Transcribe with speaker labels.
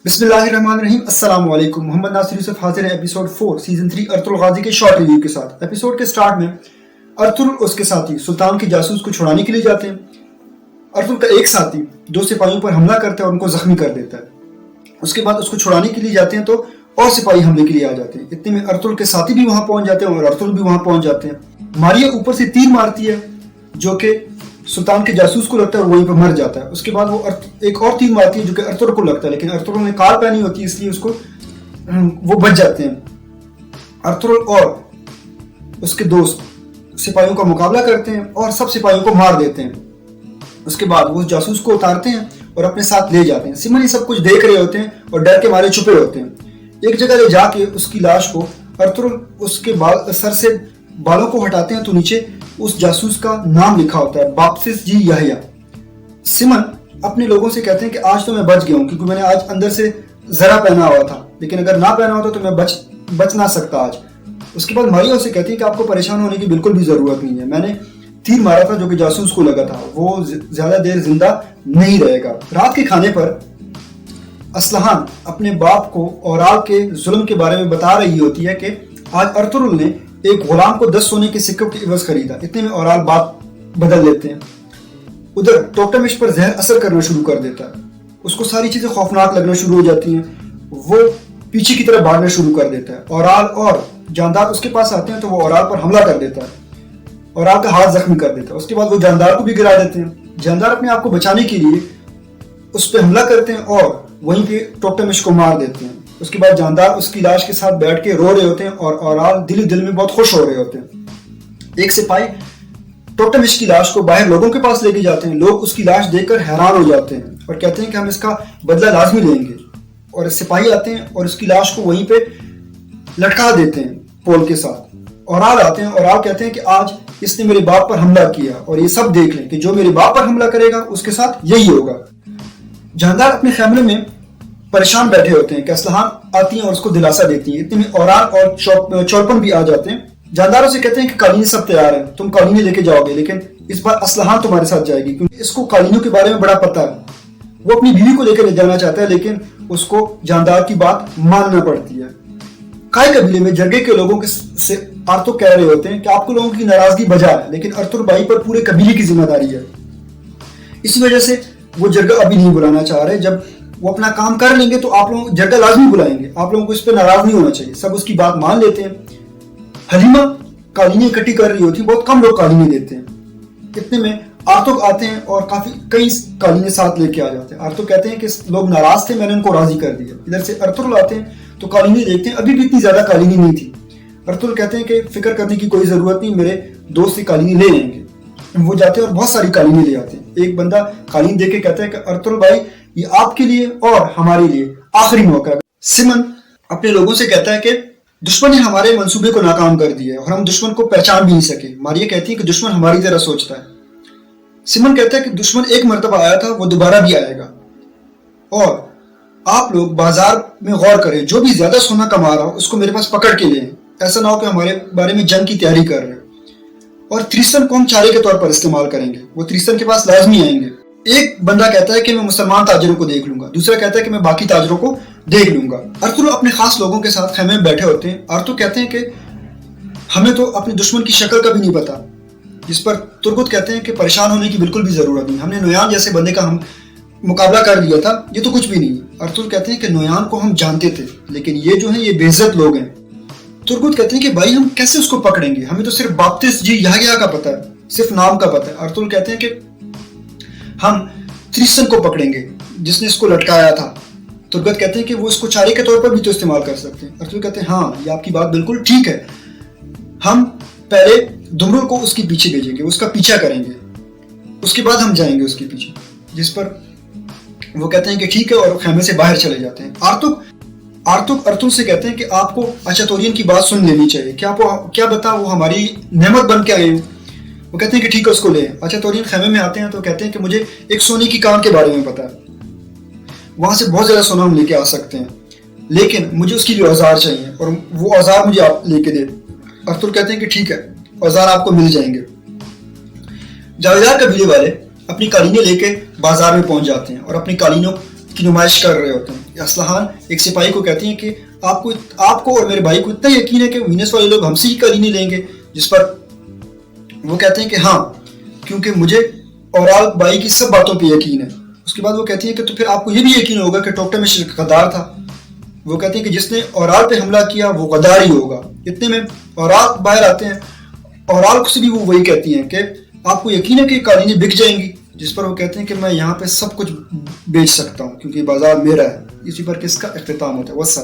Speaker 1: बिस्मिल्लाहिर्रहमानिर्रहीम। अस्सलाम वालेकुम। मोहम्मद नासिर यूसुफ हाजिर है एपिसोड 4 सीजन 3 अर्तुल गाजी के शॉर्ट रिव्यू के साथ। एपिसोड के स्टार्ट में अर्तुल उसके साथी सुल्तान के जासूस को छुड़ाने के लिए जाते हैं। अर्तुल का एक साथी दो सिपाहियों पर हमला करता है और उनको जख्मी कर देता है। उसके बाद उसको छुड़ाने के लिए जाते हैं तो और सिपाही हमले के लिए आ जाते हैं। इतने में अर्तुल के साथी भी वहां पहुंच जाते हैं और अर्तुल भी वहां पहुंच जाते हैं। मारिया ऊपर से तीर मारती है जो कि सुल्तान के जासूस को लगता है और वहीं पर मर जाता है। उसके बाद वो एक और तीर मारती है जो कि अर्तुल को लगता है, लेकिन अर्तुल ने कार पहनी होती है इसलिए उसको वो बच जाते हैं। अर्तुल और उसके दोस्त सिपाहियों का मुकाबला करते हैं और सब सिपाहियों को मार देते हैं। उसके बाद वो जासूस को उतारते हैं और अपने साथ ले जाते हैं। सिमन ये सब कुछ देख रहे होते हैं और डर के मारे छुपे होते हैं। एक जगह ले जाके उसकी लाश को अर्तुल उसके सर से बालों को हटाते हैं तो नीचे उस जासूस का नाम लिखा होता है, बाप्तिस जी याह्या। सिमन अपने लोगों से कहते हैं कि आज तो मैं बच गया हूँ क्योंकि मैंने आज अंदर से जरा पहना हुआ था, लेकिन अगर ना पहना होता तो मैं बच ना सकता आज। उसके बाद मारिया उसे कहती है कि आपको परेशान होने की बिल्कुल भी जरूरत नहीं है, मैंने तीर मारा था जो कि जासूस को लगा था, वो ज्यादा देर जिंदा नहीं रहेगा। रात के खाने पर असलहान अपने बाप को औराल के जुल्म के बारे में बता रही होती है कि आज अर्तुल ने एक गुलाम को 10 सोने के सिक्कों के इवज खरीदा। इतने में औराल बात बदल लेते हैं। उधर टोकटमिश पर जहर असर करना शुरू कर देता है। उसको सारी चीजें खौफनाक लगना शुरू हो जाती हैं। वो पीछे की तरफ भागना शुरू कर देता है। औराल और जानदार उसके पास आते हैं तो वो औराल पर हमला कर देता है। औराल का हाथ जख्मी कर देता है। उसके बाद वो जानदार को भी गिरा देते हैं। जानदार अपने आप को बचाने के लिए उस पर हमला करते हैं और वहीं पे टोकटमिश को मार देते हैं। उसके बाद जानदार उसकी लाश के साथ बैठ के रो रहे होते हैं और औराल दिल में बहुत खुश हो रहे होते हैं। एक सिपाही टोकटमिश की लाश को बाहर लोगों के पास लेके जाते हैं। लोग उसकी लाश देखकर हैरान हो जाते हैं और कहते हैं कि हम इसका बदला लाजमी लेंगे। और सिपाही आते हैं और उसकी लाश को वहीं पे लटका देते हैं पोल के साथ। औराल आते हैं। औराल कहते हैं कि आज इसने मेरे बाप पर हमला किया और ये सब देख लें कि जो मेरे बाप पर हमला करेगा उसके साथ यही होगा। जानदार अपने खैमरे में परेशान बैठे होते हैं कि असलहान आती हैं और उसको दिलासा देती हैं। इतने में औराल और चौरपन भी आ जाते हैं। जानदारों से कहते हैं कि कालीनी सब तैयार है, तुम कालीनी लेके जाओगे, लेकिन इस बार असलहान तुम्हारे साथ जाएगी क्योंकि इसको कालीनियों के बारे में बड़ा पता है। वो अपनी बीवी को लेकर ले जाना चाहता है लेकिन उसको जानदार की बात मानना पड़ती है। काय कबीले में जरगे के लोगों के से अर्तुल कह रहे होते हैं कि आपको लोगों की नाराजगी बजा है, लेकिन अर्तुल भाई पर पूरे कबीले की जिम्मेदारी है। इस वजह से वो जरगा अभी नहीं बुलाना चाह रहे। जब वो अपना काम कर लेंगे तो आप लोग जरगा लाजमी बुलाएंगे। आप लोगों को इस पर नाराज नहीं होना चाहिए। सब उसकी बात मान लेते हैं। हलीमा कालीनी इकट्ठी कर रही होती है। बहुत कम लोग कालीनी देते हैं। इतने में आर्तुक आते हैं और कई कालीने साथ लेके आ जाते हैं। आर्तुक कहते हैं कि लोग नाराज थे, मैंने उनको राजी कर दिया। इधर से अर्तुल आते हैं तो कालीनी देखते हैं, अभी भी इतनी ज्यादा कालीनी नहीं थी। अर्तुल कहते हैं कि फिक्र करने की कोई जरूरत नहीं, मेरे दोस्त से कालीनी ले लेंगे। वो जाते हैं और बहुत सारी कालीनी ले आते हैं। एक बंदा कालीन देख के कहता है कि अर्तुल भाई ये आपके लिए और हमारे लिए आखिरी मौका है। सिमन अपने लोगों से कहता है कि दुश्मन ने हमारे मंसूबे को नाकाम कर दिया है और हम दुश्मन को पहचान भी नहीं सके। मारिया कहती है कि दुश्मन हमारी तरह सोचता है। सिमन कहता है कि दुश्मन एक मर्तबा आया था, वो दोबारा भी आएगा और आप लोग बाजार में गौर करें, जो भी ज्यादा सोना कमा रहा हो उसको मेरे पास पकड़ के लें। ऐसा ना हो कि हमारे बारे में जंग की तैयारी कर रहे हो। और त्रिसन को हम चारे के तौर पर इस्तेमाल करेंगे। वो त्रिसन के पास लाजमी आएंगे। एक बंदा कहता है कि मैं मुसलमान ताजरों को देख लूंगा, दूसरा कहता है कि मैं बाकी ताजरों को देख लूंगा। अर्तुल अपने खास लोगों के साथ खेमे में बैठे होते हैं। अर्तुल कहते हैं कि हमें तो अपने दुश्मन की शक्ल का भी नहीं पता, जिस पर तुर्गुत कहते हैं कि परेशान होने की बिल्कुल भी जरूरत नहीं, हमने नोयान जैसे बंदे का हम मुकाबला कर लिया था, ये तो कुछ भी नहीं। अर्तुल कहते हैं कि नोयान को हम जानते थे, लेकिन ये जो है ये बेइज्जत लोग हैं। तुर्गुत कहते हैं कि भाई हम कैसे उसको पकड़ेंगे, हमें तो सिर्फ बाप्तिस जी याह्या का पता है, सिर्फ नाम का पता है। अर्तुल कहते हैं कि हम त्रिसन को पकड़ेंगे जिसने इसको लटकाया था। तुर्गत कहते हैं कि वो इसको चारे के तौर पर भी तो इस्तेमाल कर सकते हैं। अर्तुल कहते हैं हाँ, ये आपकी बात बिल्कुल ठीक है। हम पहले दुमरुल को उसके पीछे भेजेंगे, उसका पीछा करेंगे, उसके बाद हम जाएंगे उसके पीछे। जिस पर वो कहते हैं कि ठीक है और खेमे से बाहर चले जाते हैं। आर्तुक अर्तुल से कहते हैं कि आपको अचातोरियन की बात सुन लेनी चाहिए। क्या बता वो हमारी नेमत बन के आए हो। वो कहते हैं कि ठीक है उसको ले। अचातोरियन खेमे में आते हैं तो कहते हैं कि मुझे एक सोने की कान के बारे में पता है, वहां से बहुत ज्यादा सोना हम लेके आ सकते हैं, लेकिन मुझे उसके लिए औजार चाहिए और वो औजार मुझे आप लेके दे। अर्तुल कहते हैं कि ठीक है, औजार आपको मिल जाएंगे। जावेदार कबीले वाले अपनी कालीनें लेके बाजार में पहुंच जाते हैं और अपनी कालीनों کی نمائش کر رہے ہوتے ہیں۔ اسلحان ایک سپاہی کو کہتی ہیں کہ آپ کو اور میرے بھائی کو اتنا یقین ہے کہ وینس والے لوگ ہم سے ہی قالینیں لیں گے، جس پر وہ کہتے ہیں کہ ہاں، کیونکہ مجھے اورال بائی کی سب باتوں پہ یقین ہے۔ اس کے بعد وہ کہتی ہیں کہ تو پھر آپ کو یہ بھی یقین ہوگا کہ ٹوکٹمش غدار تھا۔ وہ کہتے ہیں کہ جس نے اورال پہ حملہ کیا وہ غدار ہی ہوگا۔ اتنے میں اورال باہر آتے ہیں، اورال سے بھی وہ وہی کہتی ہیں کہ آپ کو یقین ہے کہ قالینیں بک جائیں گی، جس پر وہ کہتے ہیں کہ میں یہاں پہ سب کچھ بیچ سکتا ہوں کیونکہ بازار میرا ہے۔ اسی پر کس کا اختتام ہوتا ہے۔ والسلام۔